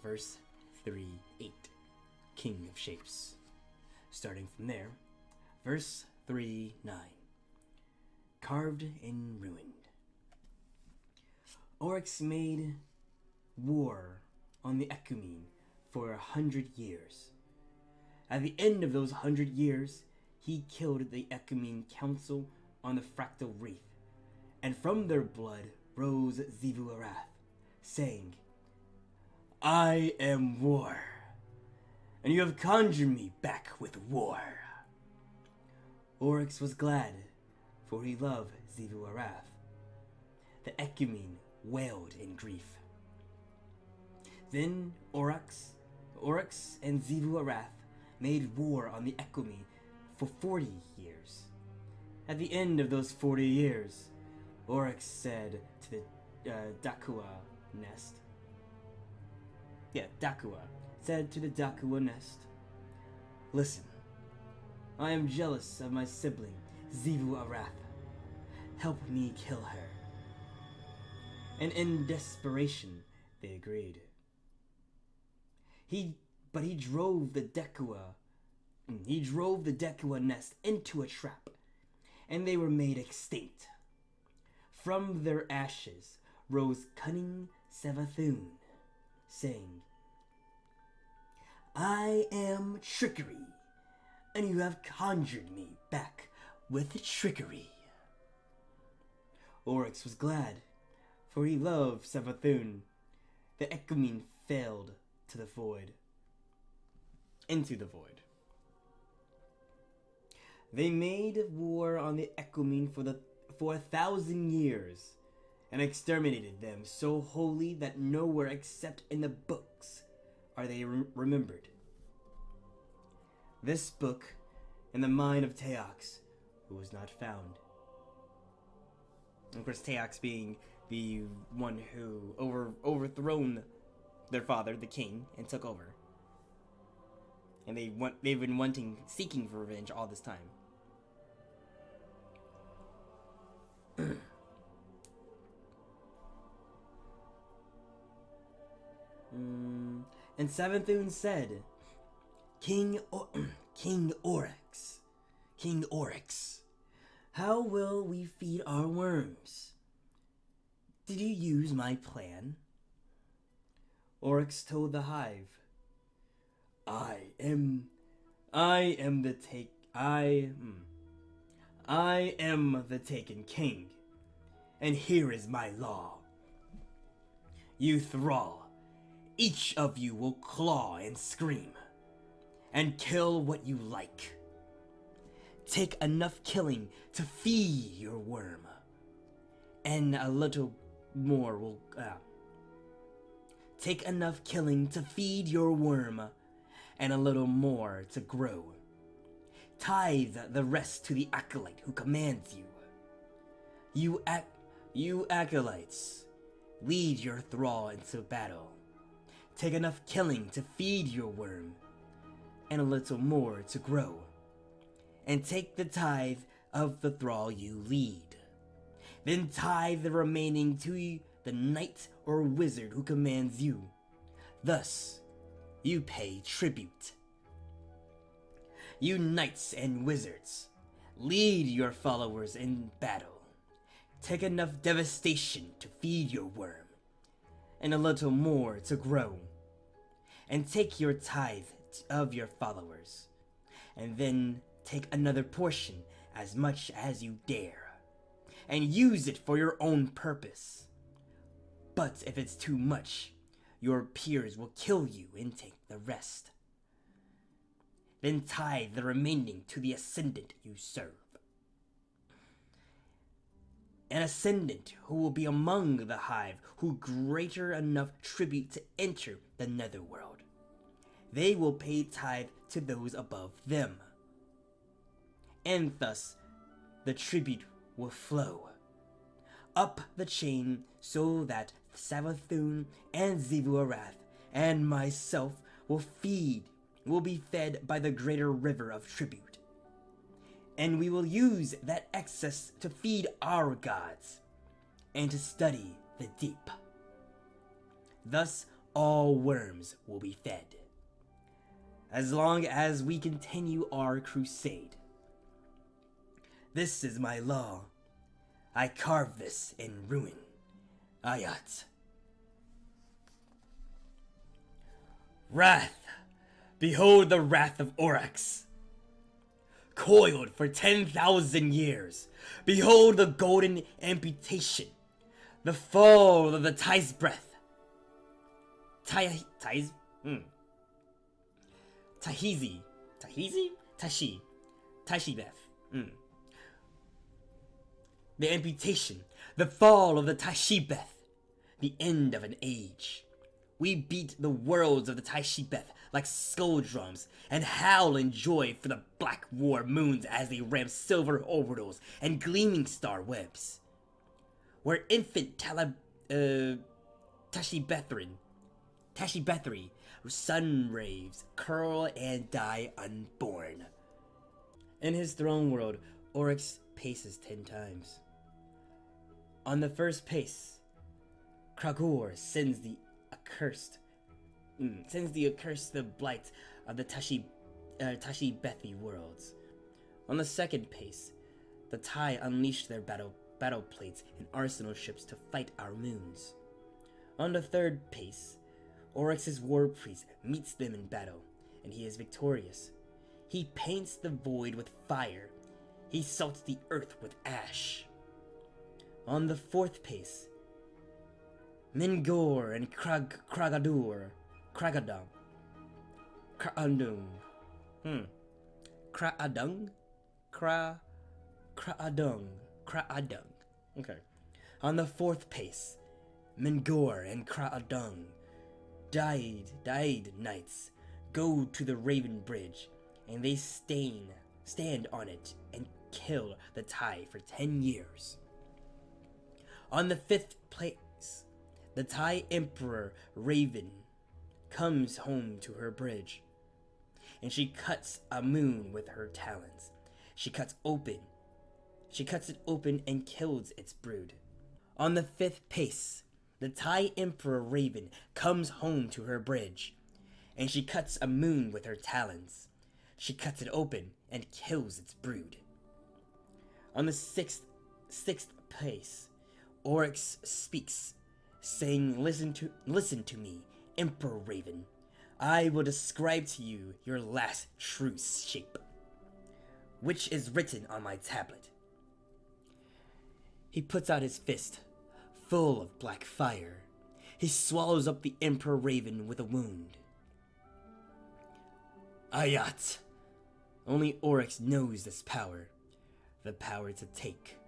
verse 3:8, King of Shapes. Starting from there, verse 3:9, carved and ruined. Oryx made war on the Ecumene for 100 years. At the end of those 100 years, he killed the Ecumene Council on the Fractal Wreath, and from their blood rose Zivu-Arath, saying, "I am war, and you have conjured me back with war." Oryx was glad, for he loved Zivu-Arath. The Ecumene wailed in grief. Then Oryx and Zivu-Arath made war on the Ecumene for 40 years. At the end of those 40 years, Oryx said to the Dakua nest, "Listen, I am jealous of my sibling, Zivu-Arath. Help me kill her." And in desperation, they agreed. But he drove the Dakua nest into a trap, and they were made extinct. From their ashes rose cunning Savathun, saying, "I am trickery, and you have conjured me back with trickery." Oryx was glad, for he loved Savathun. The Ecumene failed into the void. They made war on the Ecumene for 1,000 years, and exterminated them so wholly that nowhere except in the books are they remembered. This book, in the mind of Teox, who was not found. Of course, Teox being the one who overthrown their father, the king, and took over. And they've been seeking for revenge all this time. And Savathun said, King Oryx, how will we feed our worms? Did you use my plan?" Oryx told the hive, I am the taken king, and here is my law. You thrall, each of you will claw and scream, and kill what you like. Take enough killing to feed your worm, and a little more will... Take enough killing to feed your worm, and a little more to grow. Tithe the rest to the acolyte who commands you. You acolytes, lead your thrall into battle. Take enough killing to feed your worm, and a little more to grow. And take the tithe of the thrall you lead. Then tithe the remaining to the knight or wizard who commands you. Thus, you pay tribute. You knights and wizards, lead your followers in battle. Take enough devastation to feed your worm, and a little more to grow. And take your tithe of your followers, and then take another portion, as much as you dare, and use it for your own purpose. But if it's too much, your peers will kill you and take the rest. Then tithe the remaining to the ascendant you serve. An ascendant who will be among the hive, who greater enough tribute to enter the netherworld. They will pay tithe to those above them. And thus, the tribute will flow up the chain, so that Savathun and Zivu-Arath and myself will be fed by the greater river of tribute. And we will use that excess to feed our gods, and to study the deep. Thus all worms will be fed. As long as we continue our crusade. This is my law. I carve this in ruin. Ayat. Wrath. Behold the wrath of Oryx. Coiled for 10,000 years. Behold the golden amputation. The fall of the Tai's breath. Tahizi? Tashi Beth. The amputation, the fall of the Taishibeth, the end of an age. We beat the worlds of the Taishibeth like skull drums and howl in joy for the black war moons as they ram silver orbitals and gleaming star webs. Where infant Tashibethri sun rays curl and die unborn. In his throne world, Oryx paces 10 times. On the first pace, Kragor sends the accursed blight of the Tashi-Bethi worlds. On the second pace, the Tai unleash their battle plates and arsenal ships to fight our moons. On the third pace, Oryx's war priest meets them in battle, and he is victorious. He paints the void with fire. He salts the earth with ash. On the fourth pace, Mingor and Kragadung. Okay. On the fourth pace, Mingor and Kraadung, dyed knights, go to the Raven Bridge, and they stand on it and kill the Tai for 10 years. On the fifth place, the Tai Emperor Raven comes home to her bridge, and she cuts a moon with her talons. She cuts it open and kills its brood. On the fifth pace, the Tai Emperor Raven comes home to her bridge, and she cuts a moon with her talons. She cuts it open and kills its brood. On the sixth pace, Oryx speaks, saying, Listen to me, Emperor Raven. I will describe to you your last true shape, which is written on my tablet. He puts out his fist, full of black fire. He swallows up the Emperor Raven with a wound. Ayat! Only Oryx knows this power, the power to take.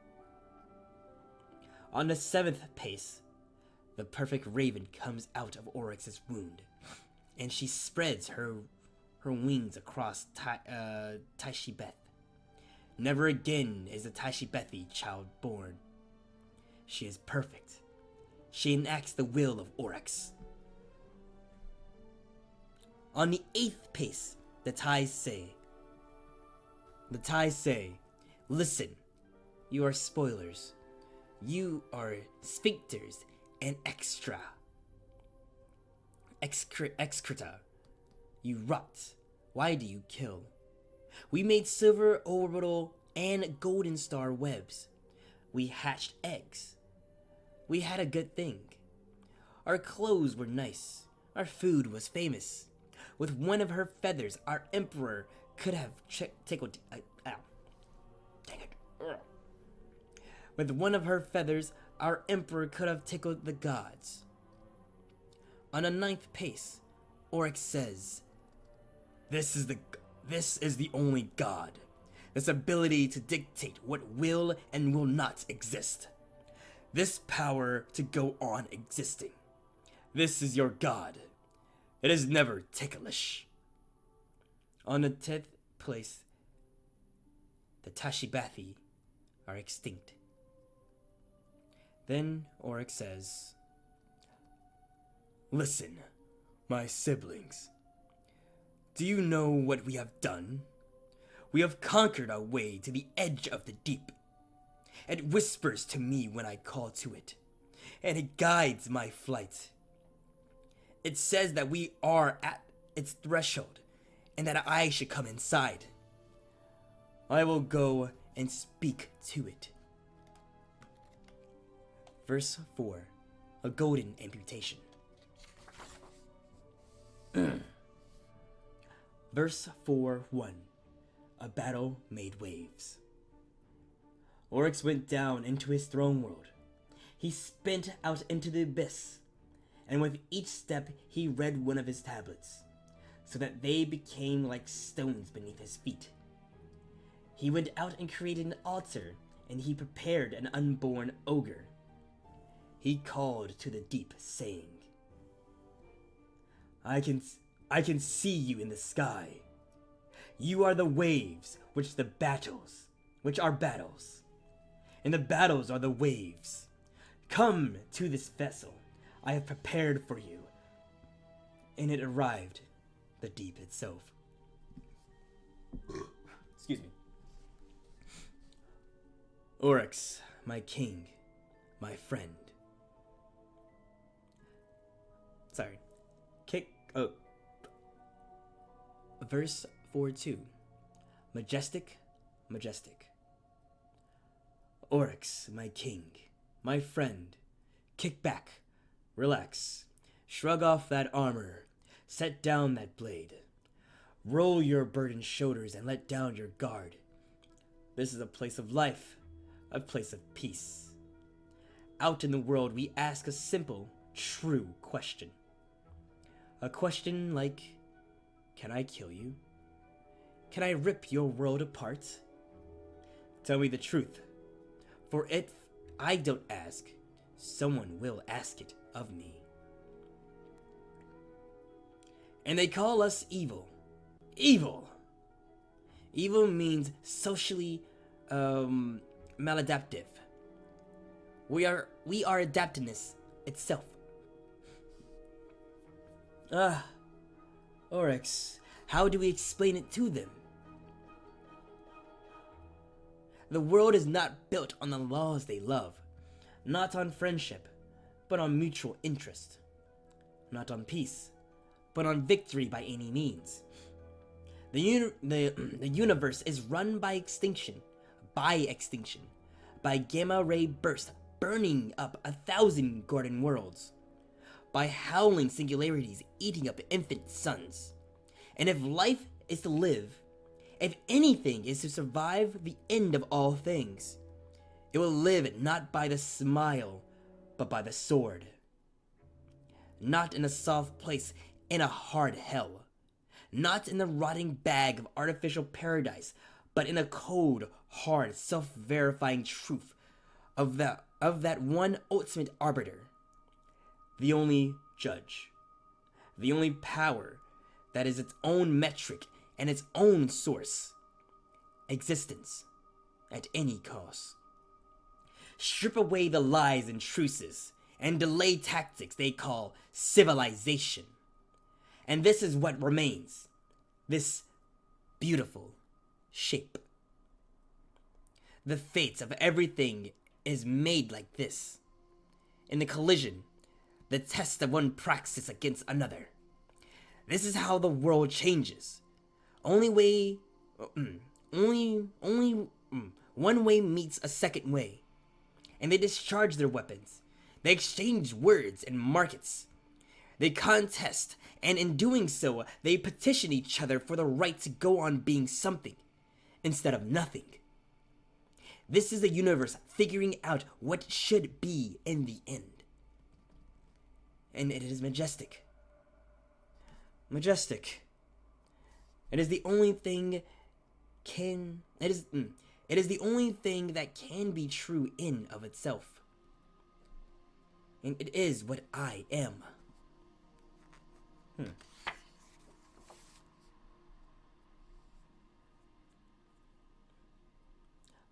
On the seventh pace, the perfect raven comes out of Oryx's wound, and she spreads her wings across Taishibeth. Never again is a Taishibethi child born. She is perfect. She enacts the will of Oryx. On the eighth pace, the Tai say, Listen, you are spoilers. You are sphincters and excreta. You rot. Why do you kill? We made silver orbital and golden star webs. We hatched eggs. We had a good thing. Our clothes were nice. Our food was famous. With one of her feathers, our emperor could have tickled. Dang it. With one of her feathers, our emperor could have tickled the gods. On the ninth pace, Oryx says, This is the only God. This ability to dictate what will and will not exist. This power to go on existing. This is your God. It is never ticklish. On the 10th place, the Tashi-Bethi are extinct. Then Oryx says, Listen, my siblings. Do you know what we have done? We have conquered our way to the edge of the deep. It whispers to me when I call to it, and it guides my flight. It says that we are at its threshold, and that I should come inside. I will go and speak to it. Verse 4. A golden amputation. Verse 4:1. A battle made waves. Oryx went down into his throne world. He spent out into the abyss, and with each step he read one of his tablets, so that they became like stones beneath his feet. He went out and created an altar, and he prepared an unborn ogre. He called to the deep, saying, I can see you in the sky. You are the waves which are battles, and the battles are the waves. Come to this vessel I have prepared for you. And it arrived, the deep itself. Excuse me. Oryx, my king, my friend. Sorry. Verse 4:2. Majestic, majestic. Oryx, my king, my friend. Kick back, relax, shrug off that armor, set down that blade. Roll your burdened shoulders and let down your guard. This is a place of life, a place of peace. Out in the world, we ask a simple, true question. A question like, can I kill you? Can I rip your world apart? Tell me the truth, for if I don't ask, someone will ask it of me. And they call us evil. Evil! Evil means socially maladaptive. We are adaptiveness itself. Oryx, how do we explain it to them? The world is not built on the laws they love, not on friendship, but on mutual interest, not on peace, but on victory by any means. The universe is run by extinction, by gamma ray burst burning up 1,000 garden worlds, by howling singularities eating up infant suns. And if life is to live, if anything is to survive the end of all things, it will live not by the smile, but by the sword. Not in a soft place in a hard hell. Not in the rotting bag of artificial paradise, but in a cold, hard, self-verifying truth of that one ultimate arbiter. The only judge. The only power that is its own metric and its own source. Existence at any cost. Strip away the lies and truces and delay tactics they call civilization. And this is what remains. This beautiful shape. The fate of everything is made like this. In the collision, the test of one praxis against another. This is how the world changes. Only one way meets a second way. And they discharge their weapons. They exchange words and markets. They contest, and in doing so, they petition each other for the right to go on being something, instead of nothing. This is the universe figuring out what should be in the end. And it is majestic. Majestic. It is the only thing it is the only thing that can be true in of itself. And it is what I am.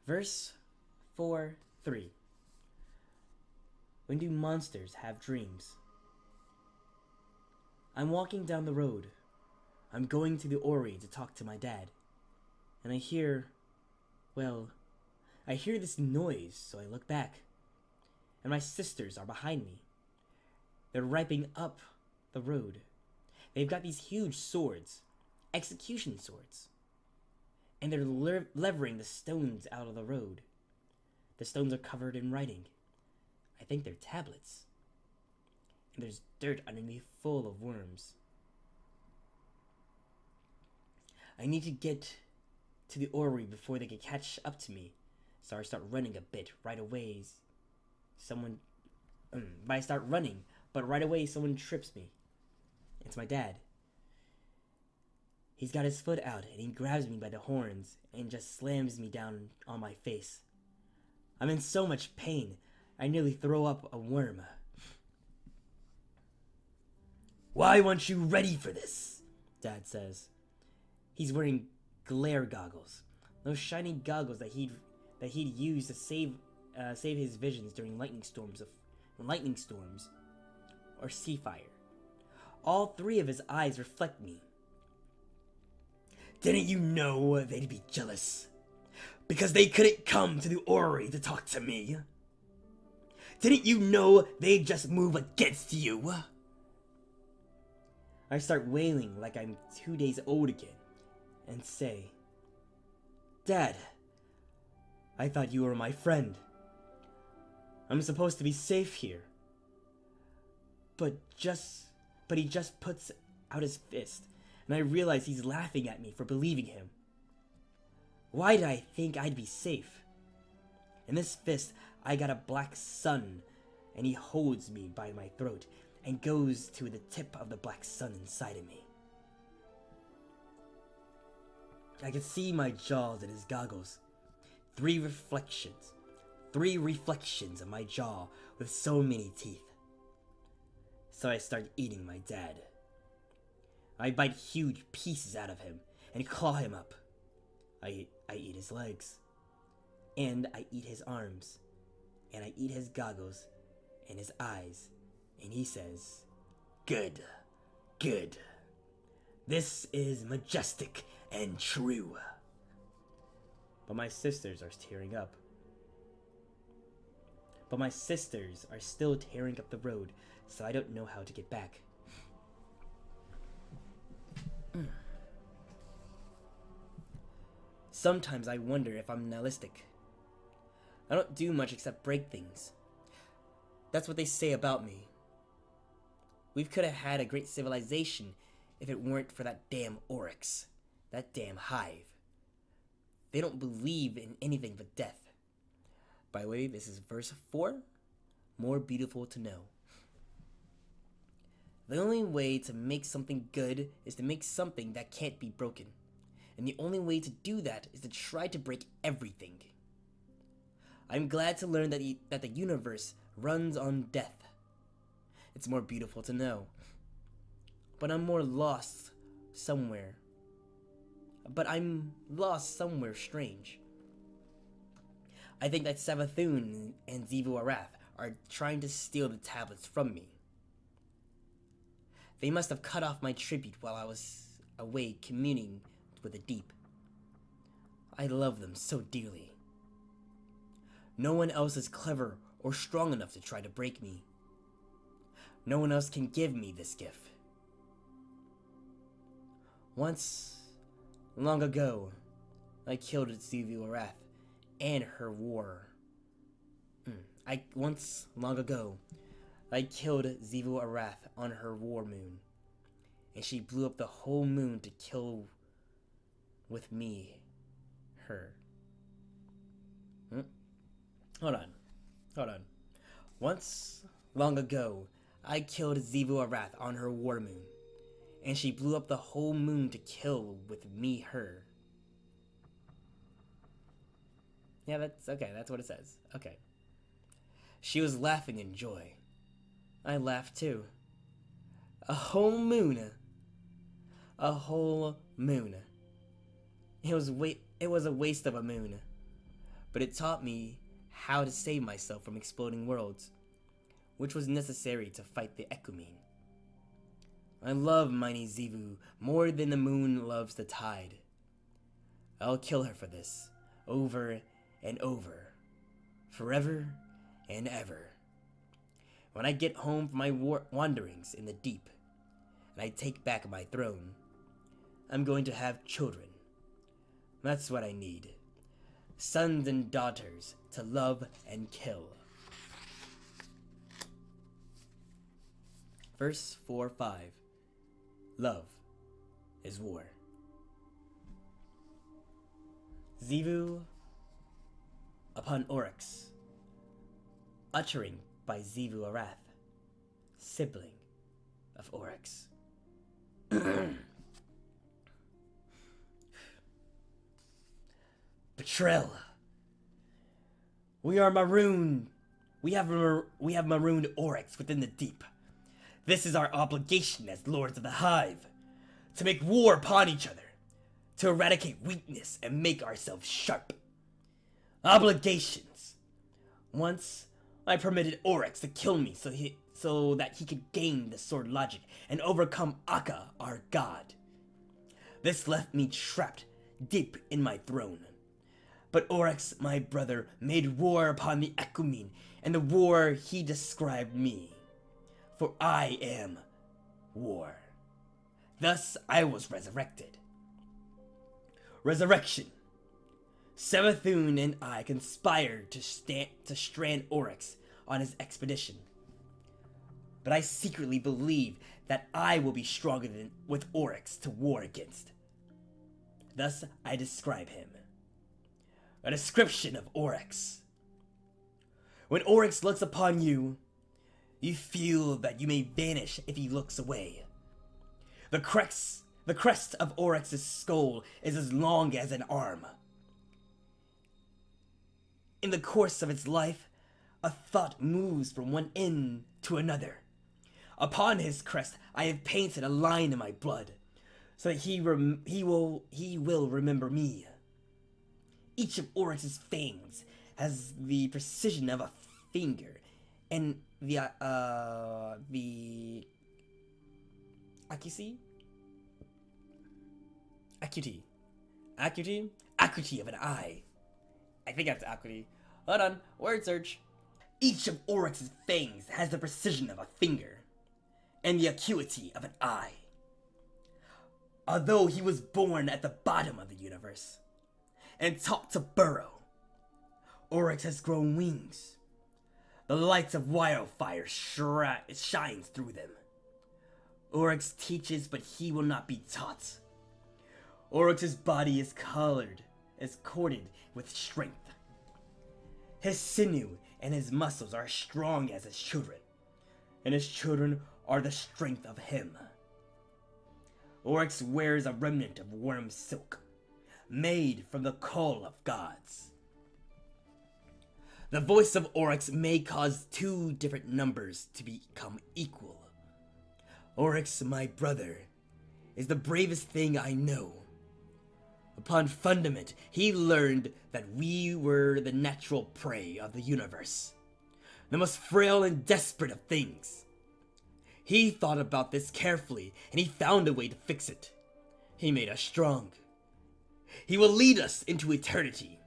Verse 4:3. When do monsters have dreams? I'm walking down the road. I'm going to the Ori to talk to my dad. And I hear this noise, so I look back. And my sisters are behind me. They're ripening up the road. They've got these huge swords, execution swords, and they're levering the stones out of the road. The stones are covered in writing. I think they're tablets. And there's dirt underneath full of worms. I need to get to the orrery before they can catch up to me. So I start running a bit right away. I start running, but right away someone trips me. It's my dad. He's got his foot out and he grabs me by the horns and just slams me down on my face. I'm in so much pain, I nearly throw up a worm. "Why weren't you ready for this?" Dad says. He's wearing glare goggles, those shiny goggles that he'd use to save his visions during lightning storms or sea fire. All three of his eyes reflect me. "Didn't you know they'd be jealous? Because they couldn't come to the orrery to talk to me? Didn't you know they'd just move against you?" I start wailing like I'm 2 days old again and say, "Dad, I thought you were my friend. I'm supposed to be safe here." But he just puts out his fist, and I realize he's laughing at me for believing him. Why did I think I'd be safe? In this fist, I got a black sun, and he holds me by my throat and goes to the tip of the black sun inside of me. I can see my jaws in his goggles. Three reflections of my jaw with so many teeth. So I start eating my dad. I bite huge pieces out of him and claw him up. I eat his legs. And I eat his arms. And I eat his goggles and his eyes. And he says, "Good, good. This is majestic and true." But my sisters are tearing up. But my sisters are still tearing up the road, so I don't know how to get back. Sometimes I wonder if I'm nihilistic. I don't do much except break things. That's what they say about me. We could have had a great civilization if it weren't for that damn oryx. That damn hive. They don't believe in anything but death. By the way, this is verse 4. More beautiful to know. The only way to make something good is to make something that can't be broken. And the only way to do that is to try to break everything. I'm glad to learn that the universe runs on death. It's more beautiful to know. But I'm lost somewhere strange. I think that Savathun and Xivu Arath are trying to steal the tablets from me. They must have cut off my tribute while I was away communing with the deep. I love them so dearly. No one else is clever or strong enough to try to break me. No one else can give me this gift. Once, long ago, I killed Xivu Arath and her war. Once, long ago, I killed Xivu Arath on her war moon, and she blew up the whole moon to kill with me, her. Hold on. Once, long ago, I killed Xivu Arath on her war moon, and she blew up the whole moon to kill with me, her. Yeah, that's okay, that's what it says. Okay. She was laughing in joy. I laughed too. A whole moon. A whole moon. It was a waste of a moon. But it taught me how to save myself from exploding worlds, which was necessary to fight the Ekumene. I love mighty Xivu more than the moon loves the tide. I'll kill her for this, over and over, forever and ever. When I get home from my wanderings in the deep, and I take back my throne, I'm going to have children. That's what I need. Sons and daughters to love and kill. Verse 4-5. Love is war. Xivu upon Oryx, uttering by Xivu Arath, sibling of Oryx. Betrayal. We are marooned. We have marooned Oryx within the deep. This is our obligation as lords of the Hive, to make war upon each other, to eradicate weakness and make ourselves sharp. Obligations. Once, I permitted Oryx to kill me so that he could gain the sword logic and overcome Akka, our god. This left me trapped deep in my throne. But Oryx, my brother, made war upon the Ecumene, and the war he described me. For I am war. Thus I was resurrected. Resurrection. Savathun and I conspired to strand Oryx on his expedition. But I secretly believe that I will be stronger than with Oryx to war against. Thus I describe him. A description of Oryx. When Oryx looks upon you, you feel that you may vanish if he looks away. The crest of Oryx's skull is as long as an arm. In the course of its life, a thought moves from one end to another. Upon his crest, I have painted a line in my blood, so that he will remember me. Each of Oryx's fangs has the precision of a finger, and the accuracy of an eye. I think that's acuity. Hold on, word search. Each of Oryx's fangs has the precision of a finger, and the acuity of an eye. Although he was born at the bottom of the universe, and taught to burrow, Oryx has grown wings. The lights of wildfire shines through them. Oryx teaches, but he will not be taught. Oryx's body is corded with strength. His sinew and his muscles are strong as his children, and his children are the strength of him. Oryx wears a remnant of worm silk, made from the call of gods. The voice of Oryx may cause two different numbers to become equal. Oryx, my brother, is the bravest thing I know. Upon fundament, he learned that we were the natural prey of the universe, the most frail and desperate of things. He thought about this carefully, and he found a way to fix it. He made us strong. He will lead us into eternity.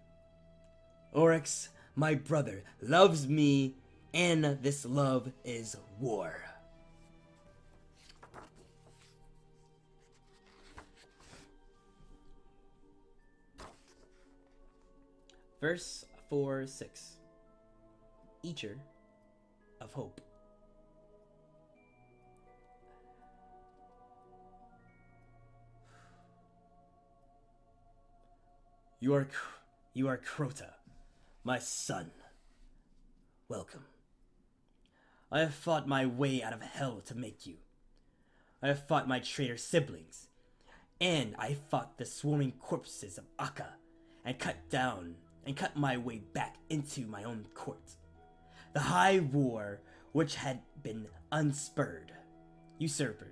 Oryx, my brother, loves me, and this love is war. Verse 4-6. Eater of Hope. You are Crota, my son. Welcome. I have fought my way out of hell to make you. I have fought my traitor siblings, and I fought the swarming corpses of Akka, and cut my way back into my own court. The high war which had been usurped.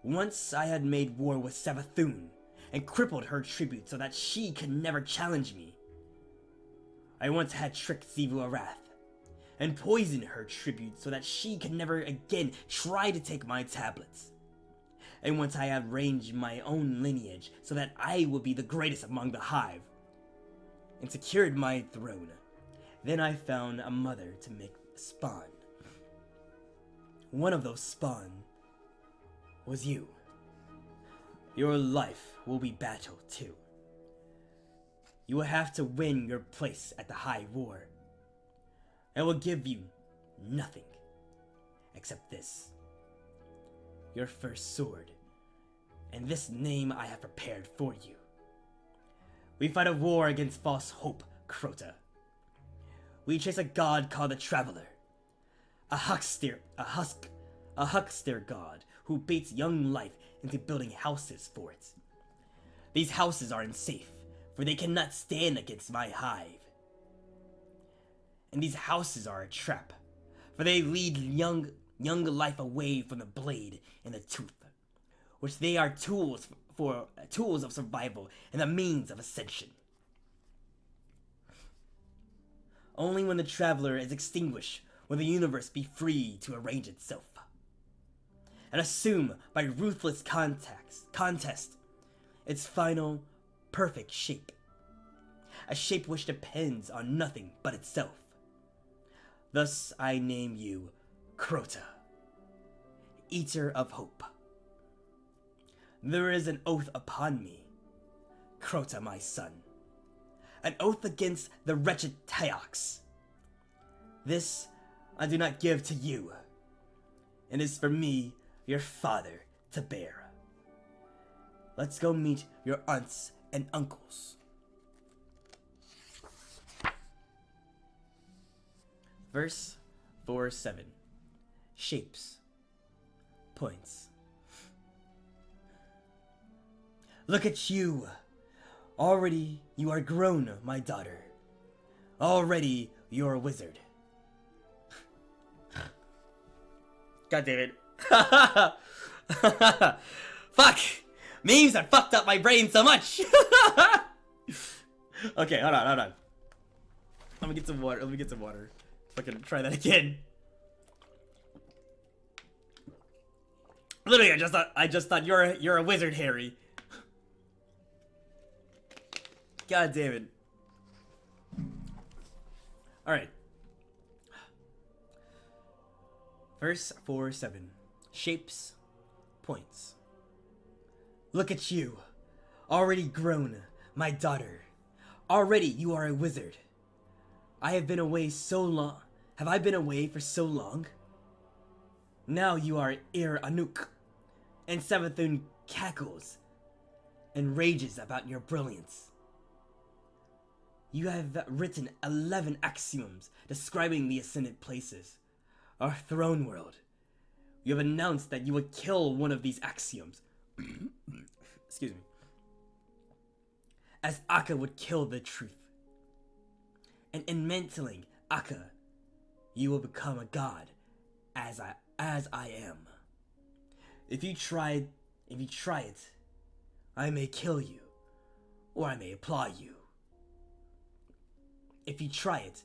Once I had made war with Savathun, and crippled her tribute so that she could never challenge me. I once had tricked Xivu Arath, and poisoned her tribute so that she could never again try to take my tablets. And once I had arranged my own lineage so that I would be the greatest among the Hive, and secured my throne. Then I found a mother to make spawn. One of those spawn was you. Your life will be battle too. You will have to win your place at the High War. I will give you nothing except this. Your first sword, and this name I have prepared for you. We fight a war against false hope, Crota. We chase a god called the Traveler, a huckster god who baits young life into building houses for it. These houses are unsafe, for they cannot stand against my hive. And these houses are a trap, for they lead young life away from the blade and the tooth, which they are tools of survival and the means of ascension. Only when the Traveler is extinguished will the universe be free to arrange itself, and assume by ruthless contest its final, perfect shape. A shape which depends on nothing but itself. Thus I name you Crota, Eater of Hope. There is an oath upon me, Crota my son. An oath against the wretched Teox. This I do not give to you. It is for me, your father, to bear. Let's go meet your aunts and uncles. Verse 4-7. Shapes. Points. Look at you! Already you are grown, my daughter. Already you're a wizard. God damn it. Fuck! Memes have fucked up my brain so much! Okay, hold on. Let me get some water. Fucking try that again. Literally, I just thought you're a wizard, Harry. God damn it. Alright. Verse 4-7. Shapes. Points. Look at you. Already grown, my daughter. Already you are a wizard. I have been away so long. Have I been away for so long? Now you are Ir Anuk, and Savathun cackles and rages about your brilliance. You have written 11 axioms describing the ascended places, our throne world. You have announced that you would kill one of these axioms. Excuse me. As Akka would kill the truth. And in mantling Akka, you will become a god, as I am. If you try it, I may kill you, or I may applaud you. If you try it,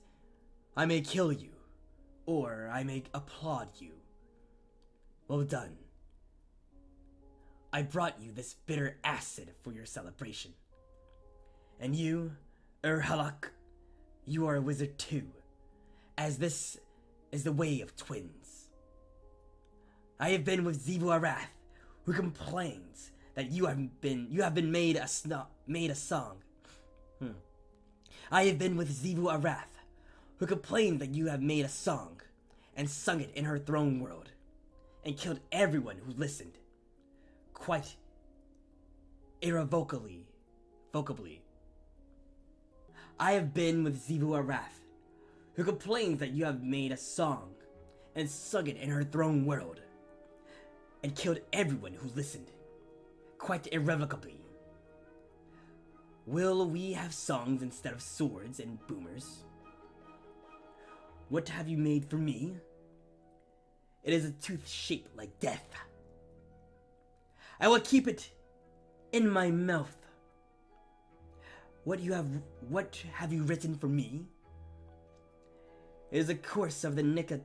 I may kill you, or I may applaud you. Well done. I brought you this bitter acid for your celebration. And you, Halak, you are a wizard too, as this is the way of twins. I have been with Zivu Arath, who complains that you have been made a song. I have been with Zivu Arath, who complained that you have made a song, and sung it in her throne world, and killed everyone who listened, quite irrevocably. I have been with Zivu Arath, who complains that you have made a song, and sung it in her throne world, and killed everyone who listened, quite irrevocably. Will we have songs instead of swords and boomers? What have you made for me? It is a tooth shaped like death. I will keep it in my mouth. What have you written for me? It is a course of the Nika.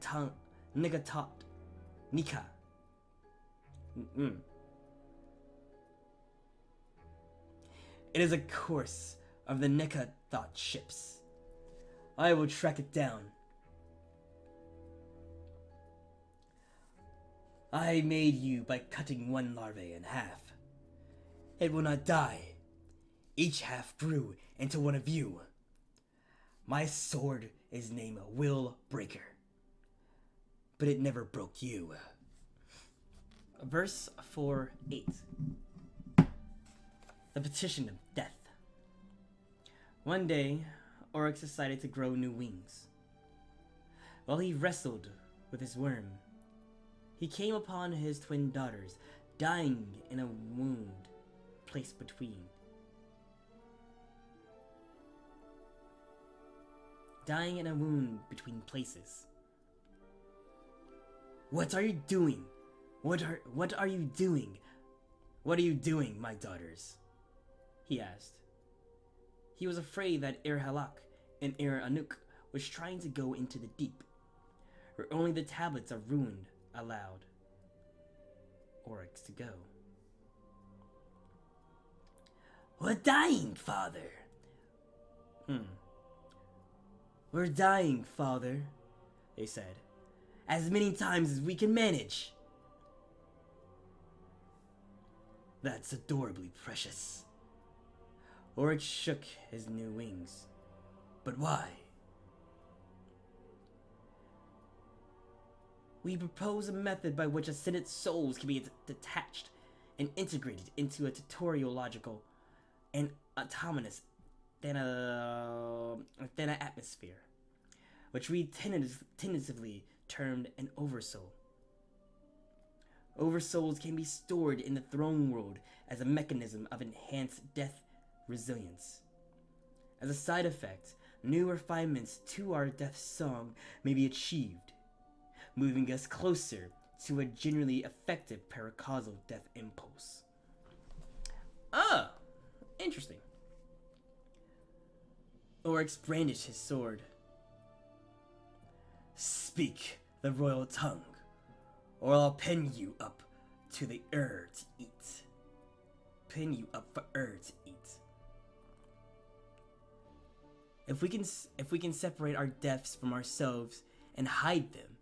It is a course of the Nekathot ships. I will track it down. I made you by cutting one larvae in half. It will not die. Each half grew into one of you. My sword is named Will Breaker, but it never broke you. Verse 4:8. The Petition of Death. One day, Oryx decided to grow new wings. While he wrestled with his worm, he came upon his twin daughters dying in a wound placed between. Dying in a wound between places. What are you doing? What are you doing? What are you doing, my daughters? He asked. He was afraid that Halak and Anuk was trying to go into the deep, where only the tablets of ruin allowed Oryx to go. We're dying, father. We're dying, father, they said, as many times as we can manage. That's adorably precious. Oryx shook his new wings. But why? We propose a method by which ascended souls can be detached and integrated into a tutoriological and autonomous Thana atmosphere, which we tentatively termed an oversoul. Oversouls can be stored in the throne world as a mechanism of enhanced death resilience. As a side effect, new refinements to our death song may be achieved, moving us closer to a generally effective paracausal death impulse. Ah, interesting. Oryx brandished his sword. Speak the royal tongue, or I'll pin you up to the to eat. Pin you up for to eat. If we can separate our deaths from ourselves and hide them,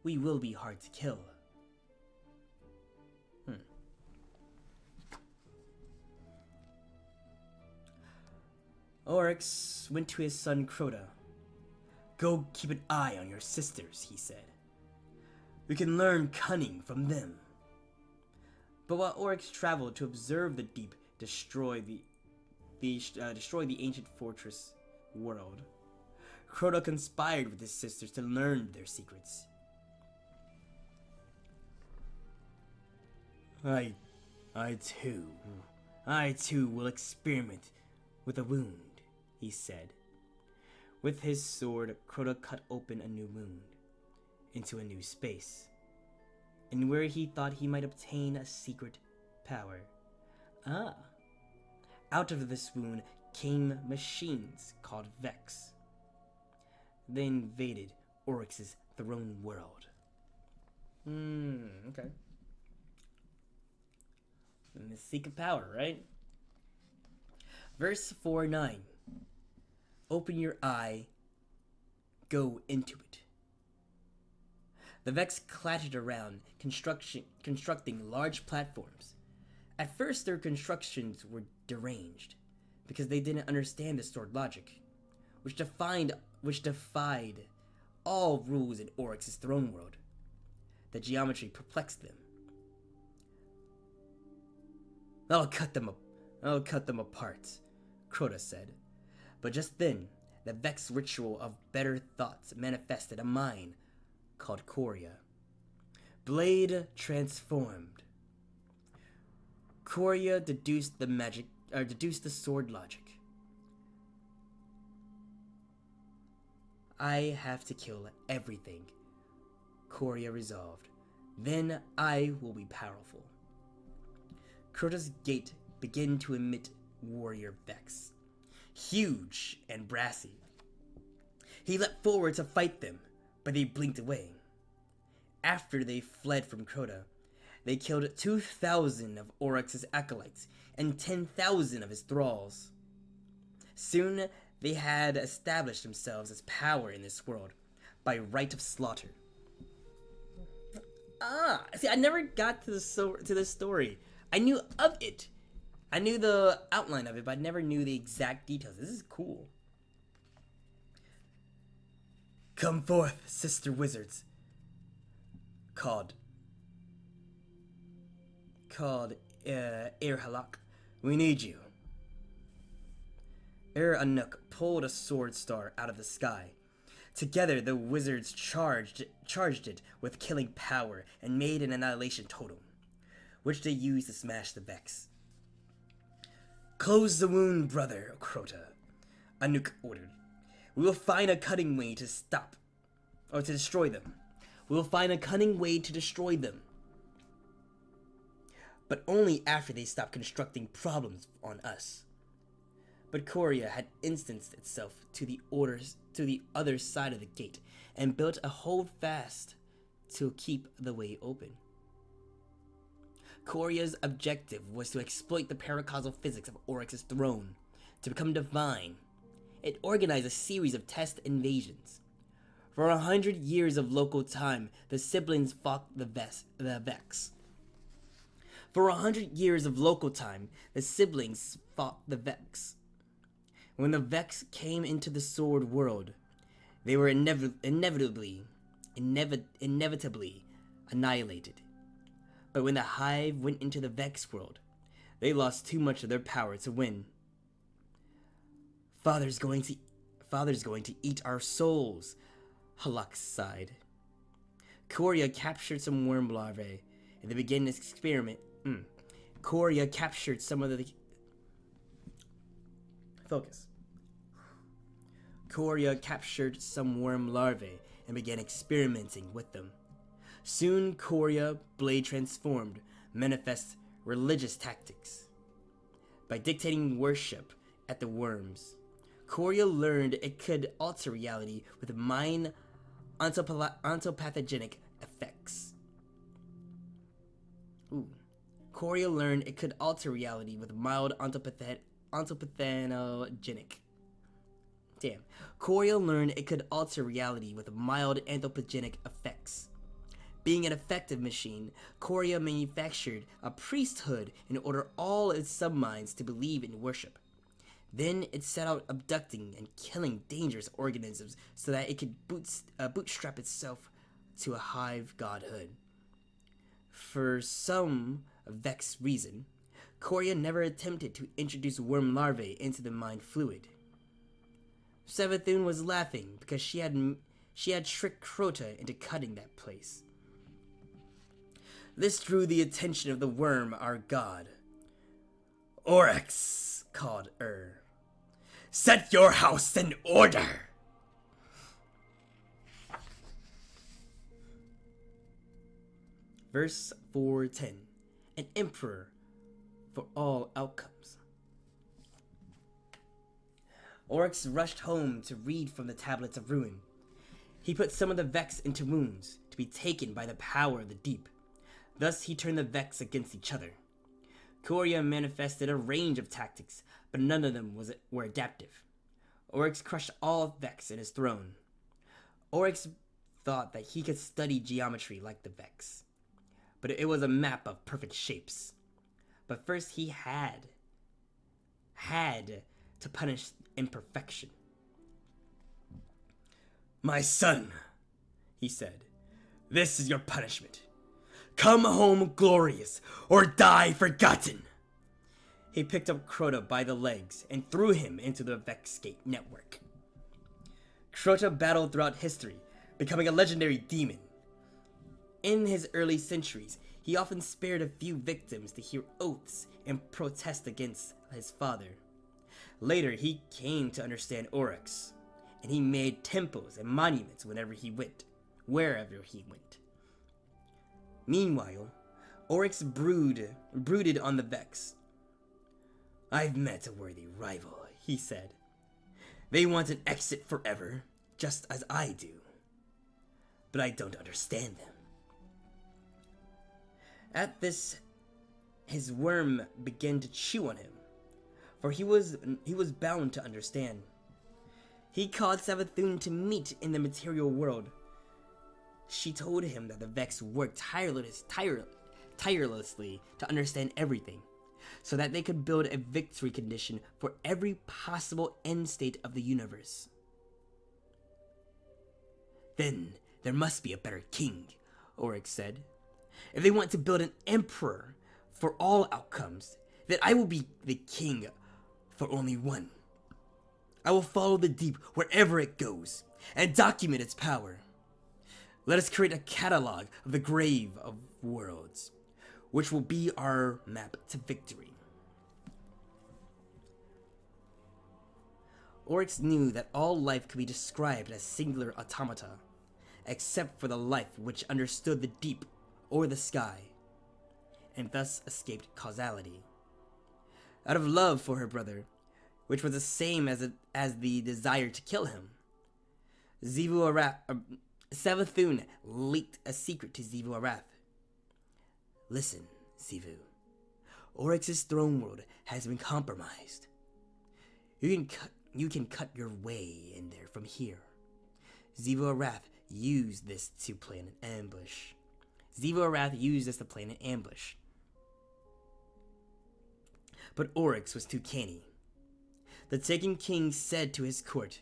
we will be hard to kill. Oryx went to his son Crota. Go keep an eye on your sisters, he said. We can learn cunning from them. But while Oryx traveled to observe the deep destroy the ancient fortress world, Crota conspired with his sisters to learn their secrets. I too will experiment with a wound, he said. With his sword, Crota cut open a new wound into a new space, and where he thought he might obtain a secret power. Out of this wound came machines called Vex. They invaded Oryx's throne world. Okay. And the secret power, right? Verse 4:9. Open your eye, go into it. The Vex clattered around, constructing large platforms. At first, their constructions were deranged, because they didn't understand the stored logic, which defied all rules in Oryx's throne world. The geometry perplexed them. I'll cut them apart, Crota said. But just then, the Vex ritual of better thoughts manifested a mind called Koria. Blade transformed. Koria deduced the sword logic. I have to kill everything, Koria resolved. Then I will be powerful. Crota's gate began to emit warrior Vex, huge and brassy. He leapt forward to fight them, but they blinked away. After they fled from Crota, they killed 2,000 of Oryx's acolytes and 10,000 of his thralls. Soon, they had established themselves as power in this world by right of slaughter. See, I never got to the story. I knew of it. I knew the outline of it, but I never knew the exact details. This is cool. Come forth, sister wizards. Called Halak. We need you. Anuk pulled a sword star out of the sky. Together, the wizards charged it with killing power and made an annihilation totem, which they used to smash the Vex. Close the wound, brother Crota, Anuk ordered. We will find a cunning way to destroy them. We will find a cunning way to destroy them. But only after they stop constructing problems on us. But Korea had instanced itself to the other side of the gate and built a holdfast to keep the way open. Korea's objective was to exploit the paracausal physics of Oryx's throne to become divine. It organized a series of test invasions. For 100 years of local time, the siblings fought the Vex. For 100 years of local time, the siblings fought the Vex. When the Vex came into the Sword World, they were inevitably annihilated. But when the Hive went into the Vex world, they lost too much of their power to win. Father's going to eat our souls, Halak sighed. Korea captured some worm larvae and they began this experiment. Korea captured some of the... Focus. Korea captured some worm larvae and began experimenting with them. Soon, Korea, blade transformed, manifest religious tactics. By dictating worship at the worms, Korea learned it could alter reality with mind ontopathogenic effects. Korea learned it could alter reality with mild ontopathogenic. Korea learned it could alter reality with mild anthropogenic effects. Being an effective machine, Korea manufactured a priesthood in order all its subminds to believe in worship. Then it set out abducting and killing dangerous organisms so that it could bootstrap itself to a hive godhood. For some Vex reason, Korea never attempted to introduce worm larvae into the mind fluid. Savathun was laughing because she had tricked Crota into cutting that place. This drew the attention of the worm, our god. Oryx, called set your house in order! Verse 410. An emperor for all outcomes. Oryx rushed home to read from the tablets of ruin. He put some of the Vex into wounds to be taken by the power of the deep. Thus he turned the Vex against each other. Korea manifested a range of tactics, but none of them were adaptive. Oryx crushed all Vex in his throne. Oryx thought that he could study geometry like the Vex, but it was a map of perfect shapes. But first he had to punish imperfection. My son, he said, this is your punishment. Come home glorious, or die forgotten. He picked up Crota by the legs and threw him into the Vexgate network. Crota battled throughout history, becoming a legendary demon. In his early centuries, he often spared a few victims to hear oaths and protest against his father. Later, he came to understand Oryx, and he made temples and monuments wherever he went. Meanwhile, Oryx brooded on the Vex. I've met a worthy rival, he said. They want an exit forever, just as I do. But I don't understand them. At this, his worm began to chew on him, for he was bound to understand. He called Savathun to meet in the material world. She told him that the Vex worked tirelessly to understand everything, so that they could build a victory condition for every possible end state of the universe. Then there must be a better king, Oryx said. If they want to build an emperor for all outcomes, then I will be the king for only one. I will follow the deep wherever it goes and document its power. Let us create a catalog of the grave of worlds, which will be our map to victory. Oryx knew that all life could be described as singular automata, except for the life which understood the deep or the sky, and thus escaped causality. Out of love for her brother, which was the same as the desire to kill him, Savathun leaked a secret to Xivu Arath. Listen, Xivu. Oryx's throne world has been compromised. You can cut your way in there from here. Xivu Arath used this to plan an ambush. But Oryx was too canny. The Taken King said to his court,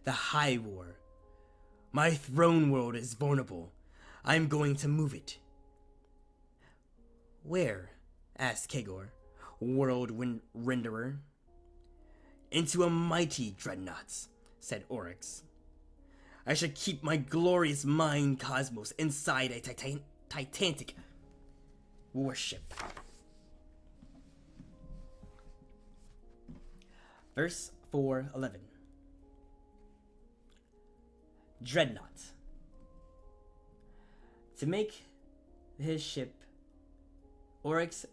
"The High War. My throne world is vulnerable. I'm going to move it." "Where?" asked Kagor, world renderer. "Into a mighty dreadnought," said Oryx. "I should keep my glorious mind cosmos inside a titanic warship." Verse 4:11. Dreadnought. To make his ship, Oryx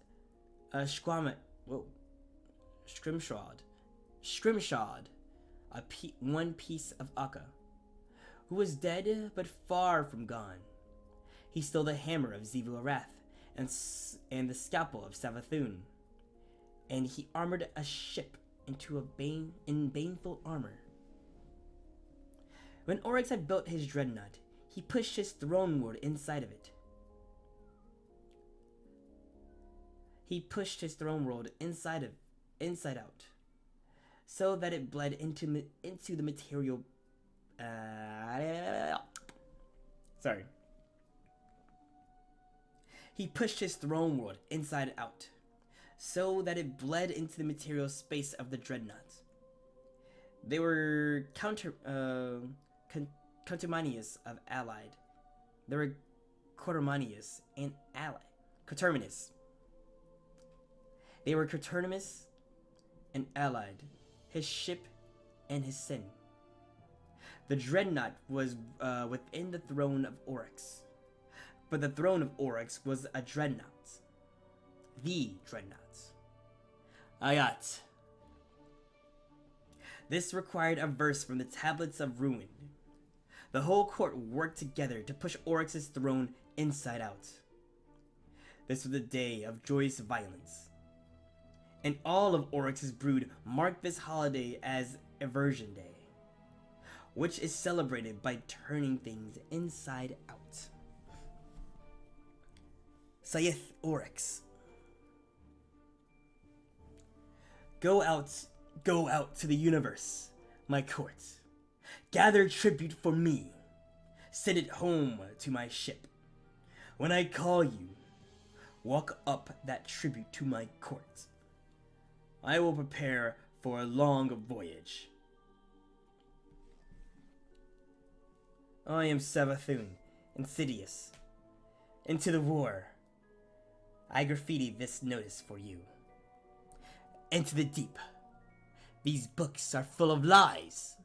scrimshawed one piece of Akka, who was dead but far from gone. He stole the hammer of Xivu Arath and the scalpel of Savathun, and he armored a ship in baneful armor. When Oryx had built his dreadnought, he pushed his throne world inside of it. Inside out, so that it bled into the material. He pushed his throne world inside out, so that it bled into the material space of the dreadnought. They were conterminous of allied. They were coterminous and allied. Coterminous. They were coterminous and allied, his ship and his sin. The dreadnought was within the throne of Oryx, but the throne of Oryx was a dreadnought. The dreadnought. Ayat. This required a verse from the Tablets of Ruin. The whole court worked together to push Oryx's throne inside out. This was a day of joyous violence, and all of Oryx's brood marked this holiday as Aversion Day, which is celebrated by turning things inside out. Saith Oryx. Go out to the universe, my court. Gather tribute for me. Send it home to my ship. When I call you, walk up that tribute to my court. I will prepare for a long voyage. I am Savathun, insidious. Into the war. I graffiti this notice for you. Into the deep. These books are full of lies.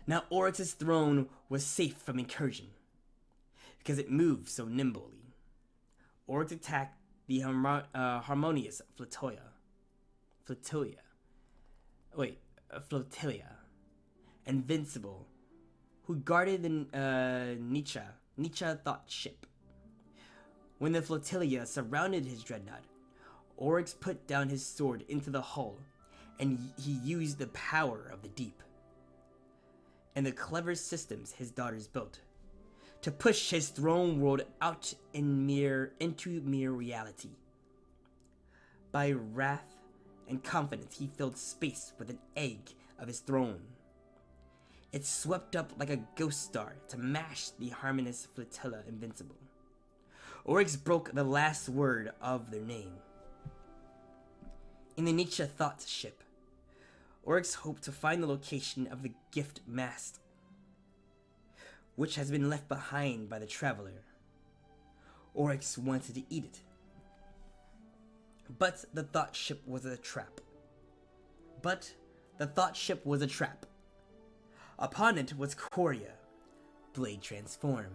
Now Oryx's throne was safe from incursion, because it moved so nimbly. Oryx attacked the harmonious flotilla, invincible, who guarded the Nietzsche thought ship. When the flotilla surrounded his dreadnought, Oryx put down his sword into the hull, and he used the power of the deep. and the clever systems his daughters built to push his throne world out into mere reality. By wrath and confidence, he filled space with an egg of his throne. It swept up like a ghost star to mash the harmonious flotilla invincible. Oryx broke the last word of their name. In the Nietzsche thought ship, Oryx hoped to find the location of the gift mast, which has been left behind by the traveler. Oryx wanted to eat it. But the thought ship was a trap. Upon it was Coria, blade transform.